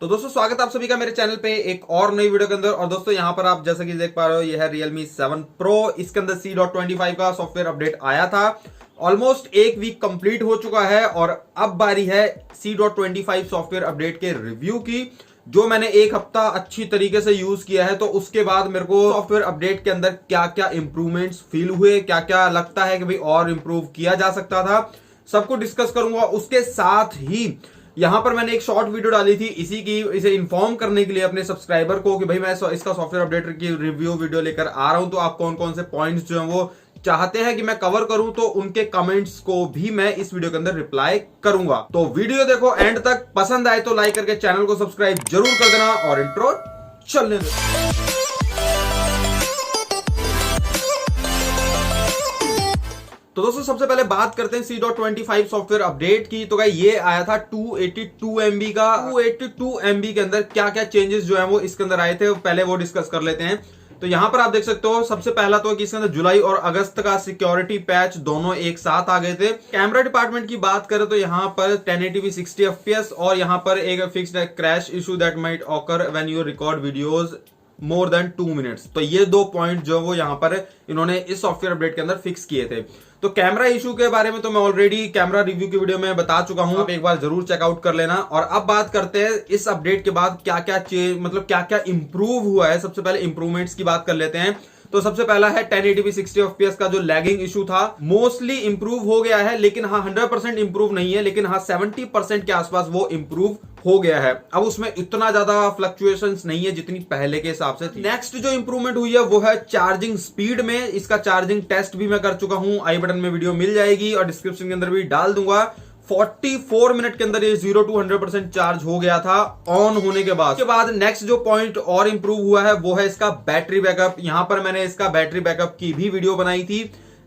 तो दोस्तों स्वागत है आप सभी का मेरे चैनल पे एक और नई वीडियो के अंदर। और दोस्तों यहाँ पर आप जैसा कि देख पा रहे हो ये है Realme 7 Pro। इसके अंदर C.25 का सॉफ्टवेयर अपडेट आया था। ऑलमोस्ट एक वीक कंप्लीट हो चुका है और अब बारी है C.25 सॉफ्टवेयर अपडेट के रिव्यू की, जो मैंने एक हफ्ता अच्छी तरीके से यूज किया है। तो उसके बाद मेरे को सॉफ्टवेयर अपडेट के अंदर क्या क्या इंप्रूवमेंट्स फील हुए, क्या क्या लगता है कि भाई और इंप्रूव किया जा सकता था, सबको डिस्कस करूंगा। उसके साथ ही यहां पर मैंने एक शॉर्ट वीडियो डाली थी इसे इन्फॉर्म करने के लिए अपने सब्सक्राइबर को कि भाई मैं इसका सॉफ्टवेयर अपडेट की रिव्यू वीडियो लेकर आ रहा हूं। तो आप कौन कौन से पॉइंट्स जो हैं वो चाहते हैं कि मैं कवर करूं, तो उनके कमेंट्स को भी मैं इस वीडियो के अंदर रिप्लाई करूंगा। तो वीडियो देखो एंड तक, पसंद आए तो लाइक करके चैनल को सब्सक्राइब जरूर कर देना और इंट्रो चलने दो। तो दोस्तों सबसे पहले बात करते हैं C.25 सॉफ्टवेयर अपडेट की। तो ये आया था 282 MB का। 282 MB के अंदर क्या क्या चेंजेस जो है वो इसके अंदर आए थे, पहले वो डिस्कस कर लेते हैं। तो यहां पर आप देख सकते हो सबसे पहला तो कि इसके अंदर जुलाई और अगस्त का सिक्योरिटी पैच दोनों एक साथ आ गए थे। कैमरा डिपार्टमेंट की बात करें तो यहां पर 1080p 60 FPS और यहां पर एक fixed crash issue that might occur when you record videos more than 2 minutes. तो ये दो पॉइंट जो वो यहां पर इन्होंने इस सॉफ्टवेयर अपडेट के अंदर फिक्स किए थे। तो कैमरा इशू के बारे में तो मैं ऑलरेडी कैमरा रिव्यू की वीडियो में बता चुका हूं, आप एक बार जरूर चेकआउट कर लेना। और अब बात करते हैं इस अपडेट के बाद क्या क्या क्या क्या इंप्रूव हुआ है। सबसे पहले इंप्रूवमेंट्स की बात कर लेते हैं। तो सबसे पहला है 1080p 60 FPS का जो लैगिंग इशू था, मोस्टली इंप्रूव हो गया है, लेकिन हाँ 100% इंप्रूव नहीं है, लेकिन हाँ 70% के आसपास वो इंप्रूव हो गया है। अब उसमें इतना ज्यादा फ्लक्चुएशंस नहीं है जितनी पहले के हिसाब से थी। नेक्स्ट जो इंप्रूवमेंट हुई है वो है चार्जिंग स्पीड में। इसका चार्जिंग टेस्ट भी मैं कर चुका हूं, आई बटन में वीडियो मिल जाएगी और डिस्क्रिप्शन के अंदर भी डाल दूंगा। 44 मिनट के अंदर ये 0 to 100% चार्ज हो गया था ऑन होने के बाद। उसके बाद नेक्स्ट जो पॉइंट और इंप्रूव हुआ है वो है इसका बैटरी बैकअप। यहां पर मैंने इसका बैटरी बैकअप की भी वीडियो बनाई थी,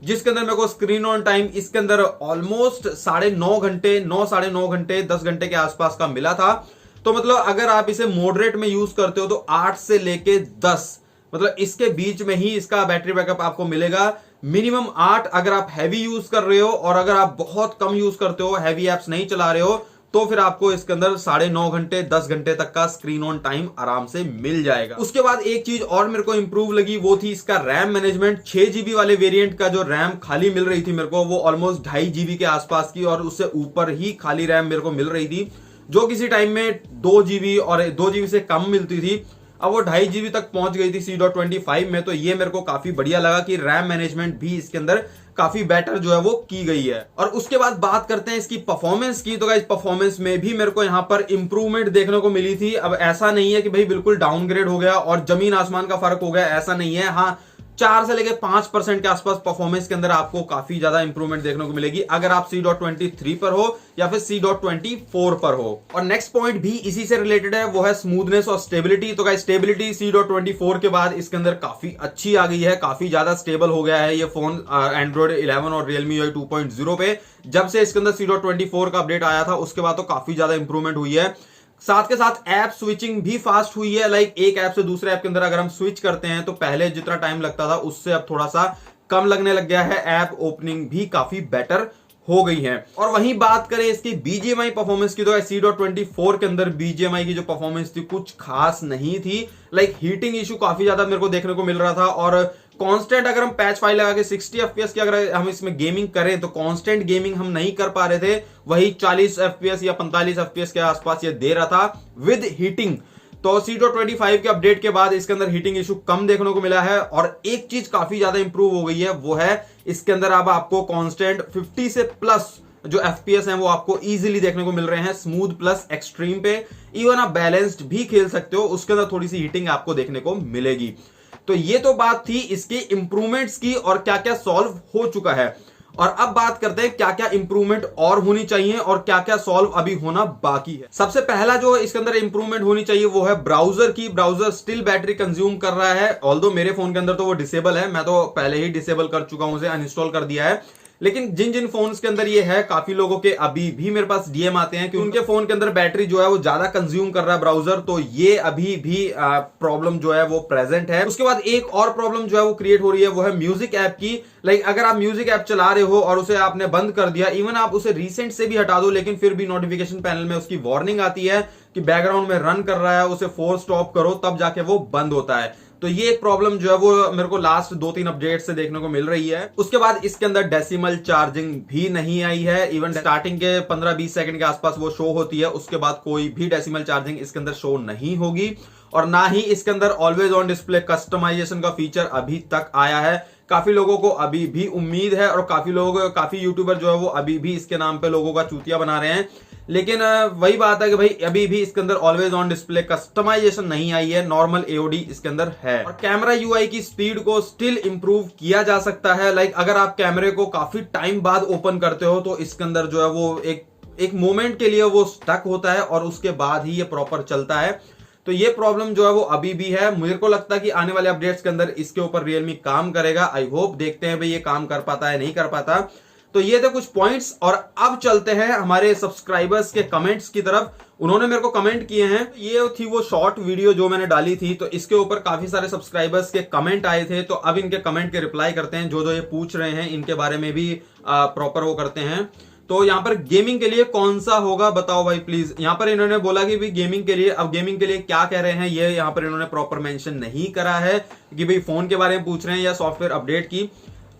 जिसके अंदर मेरे को स्क्रीन ऑन टाइम इसके अंदर ऑलमोस्ट 9.5 घंटे 9-9.5 घंटे 10 घंटे के आसपास का मिला था। तो मतलब अगर आप इसे मॉडरेट में यूज करते हो तो 8 से लेके 10 मतलब इसके बीच में ही इसका बैटरी बैकअप आपको मिलेगा। मिनिमम 8 अगर आप हैवी यूज कर रहे हो, और अगर आप बहुत कम यूज करते हो, हैवी एप्स नहीं चला रहे हो, तो फिर आपको इसके अंदर 9.5 घंटे 10 घंटे तक का स्क्रीन ऑन टाइम आराम से मिल जाएगा। उसके बाद एक चीज और मेरे को इंप्रूव लगी, वो थी इसका रैम मैनेजमेंट। 6 GB वाले वेरिएंट का जो रैम खाली मिल रही थी मेरे को, वो ऑलमोस्ट 2.5 GB के आसपास की और उससे ऊपर ही खाली रैम मेरे को मिल रही थी, जो किसी टाइम में 2 GB और 2 GB से कम मिलती थी। अब वो 2.5 GB तक पहुंच गई थी C.25 में। तो ये मेरे को काफी बढ़िया लगा कि रैम मैनेजमेंट भी इसके अंदर काफी बेटर जो है वो की गई है। और उसके बाद बात करते हैं इसकी परफॉर्मेंस की। तो गाइस परफॉर्मेंस में भी मेरे को यहां पर इंप्रूवमेंट देखने को मिली थी। अब ऐसा नहीं है कि भाई बिल्कुल डाउनग्रेड हो गया और जमीन आसमान का फर्क हो गया, ऐसा नहीं है। हाँ 4 से लेके 5% के आसपास परफॉर्मेंस के अंदर आपको काफी ज्यादा इंप्रूवमेंट देखने को मिलेगी अगर आप C.23 पर हो या फिर C.24 पर हो। और नेक्स्ट पॉइंट भी इसी से रिलेटेड है, वो है स्मूथनेस और स्टेबिलिटी। तो गाइस स्टेबिलिटी C.24 के बाद इसके अंदर काफी अच्छी आ गई है, काफी ज्यादा स्टेबल हो गया है ये फोन Android 11 और Realme UI 2.0 पे। जब से इसके अंदर C.24 का अपडेट आया था उसके बाद तो काफी ज्यादा इंप्रूवमेंट हुई है। साथ के साथ ऐप स्विचिंग भी फास्ट हुई है। लाइक एक ऐप से दूसरे ऐप के अंदर अगर हम स्विच करते हैं तो पहले जितना टाइम लगता था उससे अब थोड़ा सा कम लगने लग गया है। ऐप ओपनिंग भी काफी बेटर हो गई है। और वहीं बात करें इसकी BGMI परफॉर्मेंस की, तो C.24 के अंदर BGMI की जो परफॉर्मेंस थी कुछ खास नहीं थी। लाइक हीटिंग इशू काफी ज्यादा मेरे को देखने को मिल रहा था, और कांस्टेंट अगर हम पैच फाइल लगा के 60 FPS की अगर हम इसमें गेमिंग करें तो कांस्टेंट गेमिंग हम नहीं कर पा रहे थे। वही 40 FPS या 45 FPS के आसपास ये दे रहा था विद हीटिंग। तो C.25 के अपडेट के बाद इसके अंदर हीटिंग इशू कम देखने को मिला है। और एक चीज काफी ज्यादा इंप्रूव हो गई है, वो है इसके अंदर अब आपको कांस्टेंट 50 से प्लस जो FPS हैं वो आपको इजीली देखने को मिल रहे हैं, स्मूथ प्लस एक्सट्रीम पे। इवन आप बैलेंस्ड भी खेल सकते हो, उसके अंदर थोड़ी सी हीटिंग आपको देखने को मिलेगी। तो ये तो बात थी इसके इंप्रूवमेंट्स की और क्या क्या सॉल्व हो चुका है। और अब बात करते हैं क्या क्या इंप्रूवमेंट और होनी चाहिए और क्या क्या सॉल्व अभी होना बाकी है। सबसे पहला जो इसके अंदर इंप्रूवमेंट होनी चाहिए वो है ब्राउजर की। ब्राउजर स्टिल बैटरी कंज्यूम कर रहा है, ऑल्दो मेरे फोन के अंदर तो वो डिसेबल है, मैं तो पहले ही डिसेबल कर चुका हूं, उसे अनइंस्टॉल कर दिया है। लेकिन जिन जिन फोन्स के अंदर ये है, काफी लोगों के अभी भी मेरे पास डीएम आते हैं कि उनके फोन के अंदर बैटरी जो है वो ज्यादा कंज्यूम कर रहा है ब्राउजर, तो ये अभी भी प्रॉब्लम जो है वो प्रेजेंट है। उसके बाद एक और प्रॉब्लम जो है वो क्रिएट हो रही है, वो है म्यूजिक ऐप की। लाइक अगर आप म्यूजिक ऐप चला रहे हो और उसे आपने बंद कर दिया, इवन आप उसे रिसेंट से भी हटा दो, लेकिन फिर भी नोटिफिकेशन पैनल में उसकी वार्निंग आती है कि बैकग्राउंड में रन कर रहा है, उसे फोर्स स्टॉप करो तब जाके वो बंद होता है। तो ये एक प्रॉब्लम जो है वो मेरे को लास्ट 2-3 अपडेट से देखने को मिल रही है। उसके बाद इसके अंदर डेसिमल चार्जिंग भी नहीं आई है। इवन स्टार्टिंग के 15-20 सेकंड के आसपास वो शो होती है, उसके बाद कोई भी डेसिमल चार्जिंग इसके अंदर शो नहीं होगी। और ना ही इसके अंदर ऑलवेज ऑन डिस्प्ले कस्टमाइजेशन का फीचर अभी तक आया है। काफी लोगों को अभी भी उम्मीद है और काफी यूट्यूबर जो है वो अभी भी इसके नाम पे लोगों का चूतिया बना रहे हैं, लेकिन वही बात है कि भाई अभी भी इसके अंदर ऑलवेज ऑन डिस्प्ले कस्टमाइजेशन नहीं आई है, नॉर्मल एओडी इसके अंदर है। और कैमरा यूआई की स्पीड को स्टिल इंप्रूव किया जा सकता है। लाइक अगर आप कैमरे को काफी टाइम बाद ओपन करते हो तो इसके अंदर जो है वो एक मोमेंट के लिए वो स्टक होता है और उसके बाद ही ये प्रॉपर चलता है। तो ये प्रॉब्लम जो है वो अभी भी है। मुझे को लगता है कि आने वाले अपडेट्स के अंदर इसके ऊपर रियलमी काम करेगा। आई होप, देखते हैं भाई ये काम कर पाता है नहीं कर पाता। तो ये थे कुछ पॉइंट्स, और अब चलते हैं हमारे सब्सक्राइबर्स के कमेंट्स की तरफ। उन्होंने मेरे को कमेंट किए हैं, ये थी वो शॉर्ट वीडियो जो मैंने डाली थी, तो इसके ऊपर काफी सारे सब्सक्राइबर्स के कमेंट आए थे। तो अब इनके कमेंट के रिप्लाई करते हैं, जो जो ये पूछ रहे हैं इनके बारे में भी प्रॉपर वो करते हैं। तो यहाँ पर गेमिंग के लिए कौन सा होगा बताओ भाई प्लीज। यहाँ पर इन्होंने बोला कि भाई गेमिंग के लिए, अब गेमिंग के लिए क्या कह रहे हैं ये यहाँ पर इन्होंने प्रॉपर मेंशन नहीं करा है कि भाई फोन के बारे में पूछ रहे हैं या सॉफ्टवेयर अपडेट की।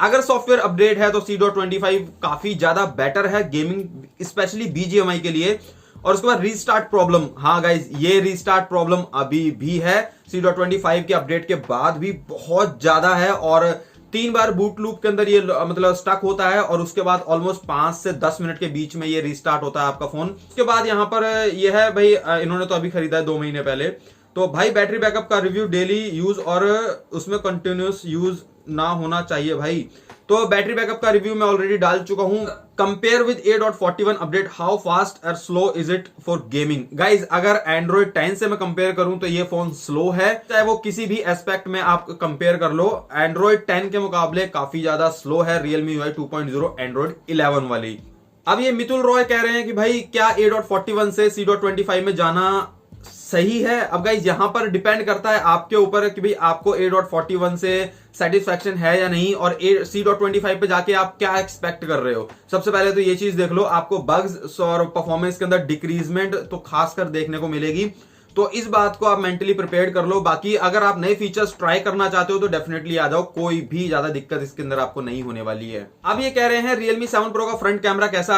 अगर सॉफ्टवेयर अपडेट है तो C.25 काफी ज्यादा बेटर है गेमिंग स्पेशली BGMI के लिए। और उसके बाद रीस्टार्ट प्रॉब्लम, हाँ गाइज ये रीस्टार्ट प्रॉब्लम अभी भी है, C.25 के अपडेट के बाद भी बहुत ज्यादा है। और 3 बार बूट लूप के अंदर ये मतलब स्टक होता है और उसके बाद ऑलमोस्ट 5 से 10 मिनट के बीच में ये रीस्टार्ट होता है आपका फोन। उसके बाद यहाँ पर ये है भाई, इन्होंने तो अभी खरीदा है 2 महीने पहले। तो भाई बैटरी बैकअप का रिव्यू, डेली यूज और उसमें कंटिन्यूस यूज ना होना चाहिए भाई। तो बैटरी बैकअप का रिव्यू मैं ऑलरेडी डाल चुका हूं। Compare with 8.41 update, how fast और slow is it for gaming. Guys अगर एंड्रॉइड 10 से मैं कंपेयर करूं तो ये फोन स्लो है, चाहे वो किसी भी एस्पेक्ट में आप कंपेयर कर लो, एंड्रॉइड 10 के मुकाबले काफी ज्यादा स्लो है Realme UI 2.0 एंड्रॉइड 11 वाली। अब ये मितुल रॉय कह रहे हैं कि भाई क्या 8.41 से C.25 में जाना सही है। अब गाइज यहां पर डिपेंड करता है आपके ऊपर कि भाई आपको 8.41 से सेटिस्फैक्शन है या नहीं, और C.25 पे जाके आप क्या एक्सपेक्ट कर रहे हो। सबसे पहले तो ये चीज देख लो, आपको बग्स और परफॉर्मेंस के अंदर डिक्रीजमेंट तो खासकर देखने को मिलेगी। तो इस बात को आप मेंटली प्रिपेयर कर लो। बाकी अगर आप नए फीचर्स ट्राई करना चाहते हो तो डेफिनेटली आ जाओ, कोई भी ज्यादा दिक्कत इसके अंदर आपको नहीं होने वाली है। अब ये कह रहे हैं Realme 7 Pro का फ्रंट कैमरा कैसे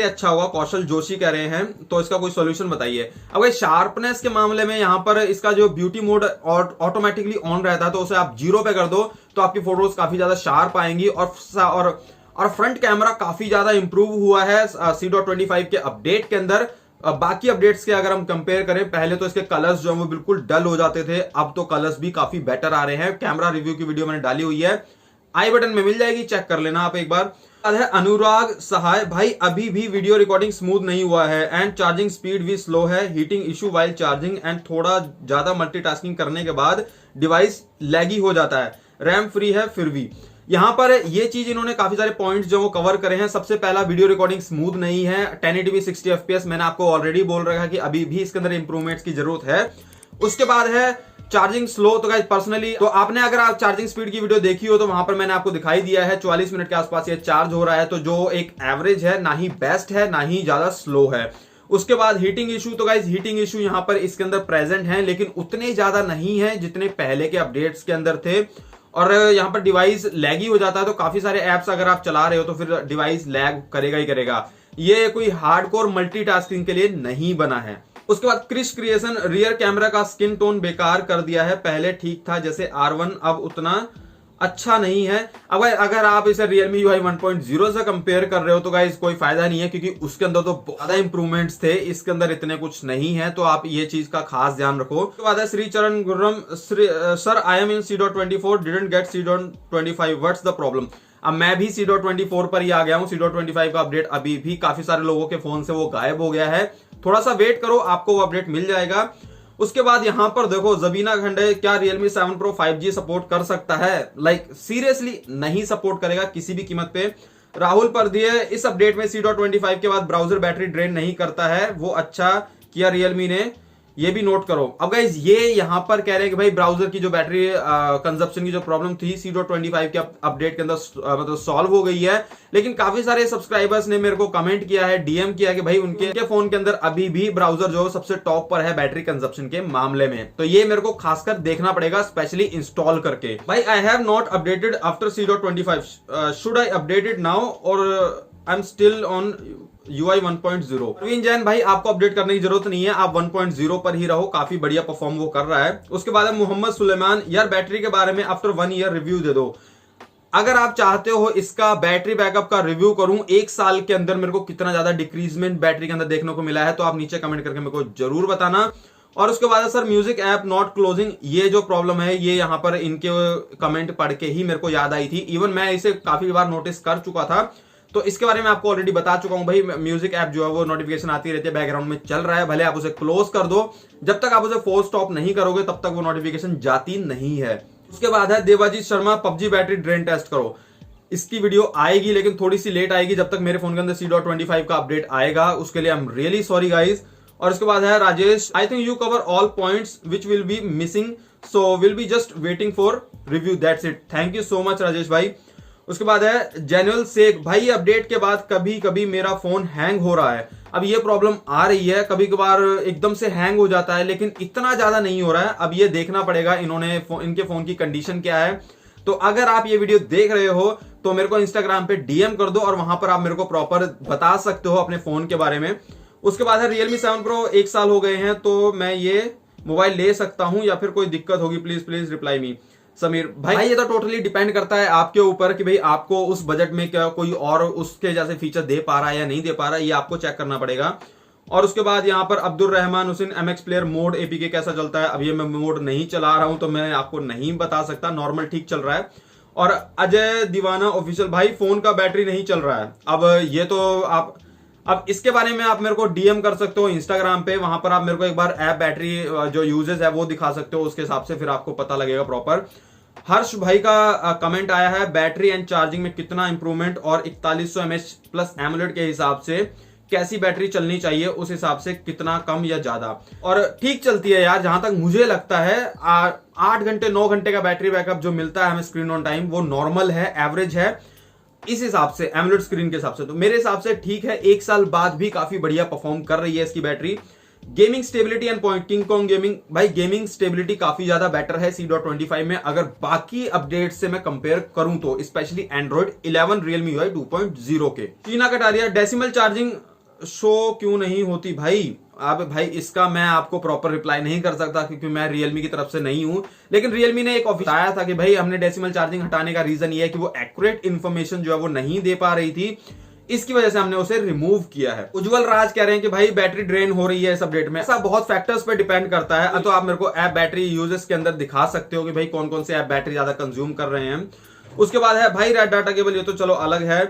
अच्छा होगा, कौशल जोशी कह रहे हैं, तो इसका कोई सोल्यूशन बताइए। अब शार्पनेस के मामले में यहाँ पर इसका जो ब्यूटी मोड ऑटोमेटिकली ऑन रहता है, तो उसे आप 0 पे कर दो तो आपकी फोटोज काफी ज्यादा शार्प आएंगी। और फ्रंट कैमरा काफी ज्यादा इंप्रूव हुआ है C.25 के अपडेट के अंदर। बाकी अपडेट्स के अगर हम कंपेयर करें, पहले तो इसके कलर्स जो है वो बिल्कुल डल हो जाते थे, अब तो कलर्स भी काफी बेटर आ रहे हैं। कैमरा रिव्यू की वीडियो मैंने डाली हुई है, आई बटन में मिल जाएगी, चेक कर लेना आप एक बार। है अनुराग सहाय, भाई अभी भी वीडियो रिकॉर्डिंग स्मूथ नहीं हुआ है एंड चार्जिंग स्पीड भी स्लो है, heating issue while charging and थोड़ा ज्यादा मल्टीटास्किंग करने के बाद डिवाइस लैगी हो जाता है, रैम फ्री है फिर भी। यहां पर ये चीज इन्होंने काफी सारे पॉइंट्स जो वो कवर करे हैं। सबसे पहला, वीडियो रिकॉर्डिंग स्मूथ नहीं है, 1080p 60 fps मैंने आपको ऑलरेडी बोल रखा है कि अभी भी इसके अंदर इंप्रूवमेंट्स की जरूरत है। उसके बाद है चार्जिंग स्लो। तो गाइस पर्सनली तो आपने अगर आप चार्जिंग स्पीड की वीडियो देखी हो तो वहां पर मैंने आपको दिखाई दिया है 44 मिनट के आसपास ये चार्ज हो रहा है, तो जो एक एवरेज है, ना ही बेस्ट है ना ही ज्यादा स्लो है। उसके बाद हीटिंग इशू, तो गाइस हीटिंग इशू यहां पर इसके अंदर प्रेजेंट है, लेकिन उतने ज्यादा नहीं है जितने पहले के अपडेट्स के अंदर थे। और यहाँ पर डिवाइस लैगी हो जाता है, तो काफी सारे एप्स अगर आप चला रहे हो तो फिर डिवाइस लैग करेगा ही करेगा। ये कोई हार्डकोर मल्टीटास्किंग के लिए नहीं बना है। उसके बाद क्रिश क्रिएशन, रियर कैमरा का स्किन टोन बेकार कर दिया है, पहले ठीक था जैसे R1, अब उतना अच्छा नहीं है। अब अगर आप इसे Realme UI 1.0 से कंपेयर कर रहे हो तो गाइस कोई फायदा नहीं है, क्योंकि उसके अंदर तो ज्यादा इंप्रूवमेंट्स थे, इसके अंदर इतने कुछ नहीं है, तो आप ये चीज का खास ध्यान रखो। उसके बाद है श्री चरण Gurram, sir I am in C.24 didn't get C.25 what's the problem. अब मैं भी C.24 पर ही आ गया हूँ। C.25 का अपडेट अभी भी काफी सारे लोगों के फोन से वो गायब हो गया है, थोड़ा सा वेट करो, आपको वो अपडेट मिल जाएगा। उसके बाद यहां पर देखो जबीना खंडे, क्या Realme 7 Pro 5G सपोर्ट कर सकता है? लाइक सीरियसली नहीं सपोर्ट करेगा किसी भी कीमत पे। राहुल परदिये, इस अपडेट में C.25 के बाद ब्राउजर बैटरी ड्रेन नहीं करता है, वो अच्छा किया रियलमी ने, ये भी नोट करो। अब गाइज ये यहां पर कह रहे हैं कि भाई ब्राउजर की जो बैटरी कंजप्शन की जो प्रॉब्लम थी C.25 के अपडेट के अंदर मतलब सॉल्व हो गई है। लेकिन काफी सारे सब्सक्राइबर्स ने मेरे को कमेंट किया है, डीएम किया है कि भाई उनके फोन के अंदर अभी भी ब्राउजर जो सबसे टॉप पर है बैटरी कंजप्शन के मामले में। तो ये मेरे को खासकर देखना पड़ेगा, स्पेशली इंस्टॉल करके। भाई I have not updated after C.25, should I update it now और I am still on UI 1.0। Praveen Jain, भाई आपको अपडेट करने की जरूरत नहीं है, आप 1.0 पर ही रहो, काफी बढ़िया परफॉर्म वो कर रहा है। उसके बाद है मोहम्मद सुलेमान, यार बैटरी के बारे में आफ्टर 1 ईयर रिव्यू दे दो। अगर आप चाहते हो इसका बैटरी बैकअप का रिव्यू करूं, 1 साल के अंदर मेरे को कितना ज्यादा डिक्रीजमेंट बैटरी के अंदर देखने को मिला है, तो आप नीचे कमेंट करके मेरे को जरूर बताना। और उसके बाद sir music app not closing, ये जो प्रॉब्लम है ये यहाँ पर इनके कमेंट पढ़ के ही मेरे को याद आई थी। इवन मैं इसे काफी बार नोटिस कर चुका था, तो इसके बारे में आपको ऑलरेडी बता चुका हूं। भाई म्यूजिक ऐप जो है वो नोटिफिकेशन आती रहती है, बैकग्राउंड में चल रहा है, भले आप उसे क्लोज कर दो, जब तक आप उसे फोर्स स्टॉप नहीं करोगे तब तक वो नोटिफिकेशन जाती नहीं है। उसके बाद है Devajit Sharma, PUBG battery drain test करो। इसकी वीडियो आएगी लेकिन थोड़ी सी लेट आएगी, जब तक मेरे फोन के अंदर C.25 का अपडेट आएगा, उसके लिए I am really sorry guys. और उसके बाद है Rajesh, I think you cover all points which will be missing, so will be just waiting for review, that's it. Thank you so much Rajesh भाई। उसके बाद है जेनुअल शेख, भाई अपडेट के बाद कभी कभी मेरा फोन हैंग हो रहा है। अब ये प्रॉब्लम आ रही है, कभी कभार एकदम से हैंग हो जाता है, लेकिन इतना ज्यादा नहीं हो रहा है। अब ये देखना पड़ेगा इनके फोन की कंडीशन क्या है। तो अगर आप ये वीडियो देख रहे हो तो मेरे को इंस्टाग्राम पे डीएम कर दो और वहां पर आप मेरे को प्रॉपर बता सकते हो अपने फोन के बारे में। उसके बाद है Realme 7 Pro, 1 साल हो गए हैं, तो मैं ये मोबाइल ले सकता हूं या फिर कोई दिक्कत होगी, please please reply me. Sameer भाई ये तो टोटली डिपेंड करता है आपके ऊपर कि भाई आपको उस बजट में क्या कोई और उसके जैसे फीचर दे पा रहा है या नहीं दे पा रहा है, ये आपको चेक करना पड़ेगा। और उसके बाद यहाँ पर Abdul Rahman Hussain, MX player mode APK कैसा चलता है? अब ये मैं मोड नहीं चला रहा हूं तो मैं आपको नहीं बता सकता, नॉर्मल ठीक चल रहा है। और अजय दीवाना ऑफिशियल, भाई फोन का बैटरी नहीं चल रहा है। अब ये तो अब इसके बारे में आप मेरे को डीएम कर सकते हो इंस्टाग्राम पे, वहां पर आप मेरे को एक बार ऐप बैटरी जो यूजेस है वो दिखा सकते हो, उसके हिसाब से फिर आपको पता लगेगा प्रॉपर। हर्ष भाई का कमेंट आया है, बैटरी एंड चार्जिंग में कितना इंप्रूवमेंट और 4100 mAh प्लस एमोलेड के हिसाब से कैसी बैटरी चलनी चाहिए, उस हिसाब से कितना कम या ज्यादा? और ठीक चलती है यार, जहां तक मुझे लगता है 8 घंटे 9 घंटे का बैटरी बैकअप जो मिलता है हमें स्क्रीन ऑन टाइम, वो नॉर्मल है, एवरेज है इस हिसाब से, एमोलेड स्क्रीन के हिसाब से। तो मेरे हिसाब से ठीक है, 1 साल बाद भी काफी बढ़िया परफॉर्म कर रही है इसकी battery. Gaming stability and point, king Kong gaming, भाई गेमिंग स्टेबिलिटी काफी ज्यादा बेटर है C.25 में अगर बाकी अपडेट से मैं कंपेयर करूं तो, स्पेशली एंड्रॉइड 11 Realme UI 2.0 के। टीना कटारिया, डेसिमल चार्जिंग शो क्यों नहीं होती भाई? अब भाई इसका मैं आपको प्रॉपर रिप्लाई नहीं कर सकता क्योंकि मैं Realme की तरफ से नहीं हूं, लेकिन Realme ने एक ऑफिस आया था कि भाई हमने डेसिमल चार्जिंग हटाने का रीजन ये है कि वो एक्यूरेट इन्फॉर्मेशन जो है वो नहीं दे पा रही थी, इसकी वजह से हमने उसे रिमूव किया है। उज्जवल राज कह रहे हैं कि भाई बैटरी ड्रेन हो रही है इस अपडेट में। ऐसा बहुत फैक्टर्स पे डिपेंड करता है, तो आप मेरे को ऐप बैटरी यूजेस के अंदर दिखा सकते हो कि भाई कौन कौन से ऐप बैटरी ज्यादा कंज्यूम कर रहे हैं। उसके बाद है भाई रेड डाटा केबल, ये तो चलो अलग है।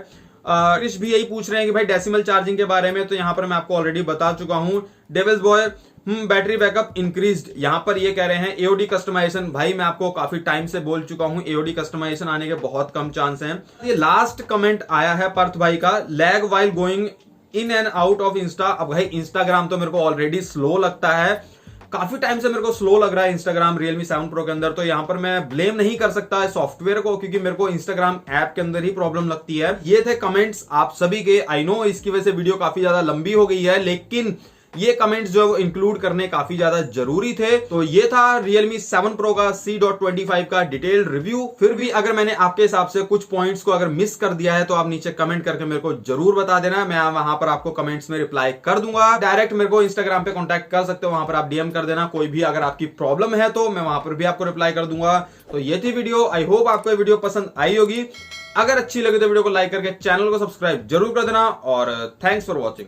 क्रिश भी यही पूछ रहे हैं कि भाई डेसिमल चार्जिंग के बारे में, तो यहां पर मैं आपको ऑलरेडी बता चुका हूं। Devils boy, battery backup increased, यहां पर ये कह रहे हैं AOD कस्टमाइजेशन, भाई मैं आपको काफी टाइम से बोल चुका हूं AOD कस्टमाइजेशन आने के बहुत कम चांस हैं। ये लास्ट कमेंट आया है पर्थ भाई का, lag while going in and out of Insta. अब भाई इंस्टाग्राम तो मेरे को ऑलरेडी स्लो लगता है, काफी टाइम से मेरे को स्लो लग रहा है इंस्टाग्राम Realme 7 Pro के अंदर, तो यहां पर मैं ब्लेम नहीं कर सकता सॉफ्टवेयर को, क्योंकि मेरे को इंस्टाग्राम ऐप के अंदर ही प्रॉब्लम लगती है। ये थे कमेंट्स आप सभी के, आई नो इसकी वजह से वीडियो काफी ज्यादा लंबी हो गई है, लेकिन ये कमेंट्स जो है वो इंक्लूड करने काफी ज्यादा जरूरी थे। तो ये था Realme 7 Pro का C.25 का डिटेल्ड रिव्यू। फिर भी अगर मैंने आपके हिसाब से कुछ पॉइंट्स को अगर मिस कर दिया है तो आप नीचे कमेंट करके मेरे को जरूर बता देना, मैं वहां पर आपको कमेंट्स में रिप्लाई कर दूंगा। डायरेक्ट मेरे को इंस्टाग्राम पे कॉन्टैक्ट कर सकते हो, वहां पर आप डीएम कर देना, कोई भी अगर आपकी प्रॉब्लम है तो मैं वहां पर भी आपको रिप्लाई कर दूंगा। तो ये थी वीडियो, आई होप आपको ये वीडियो पसंद आई होगी। अगर अच्छी लगी तो वीडियो को लाइक करके चैनल को सब्सक्राइब जरूर कर देना, और थैंक्स फॉर वॉचिंग।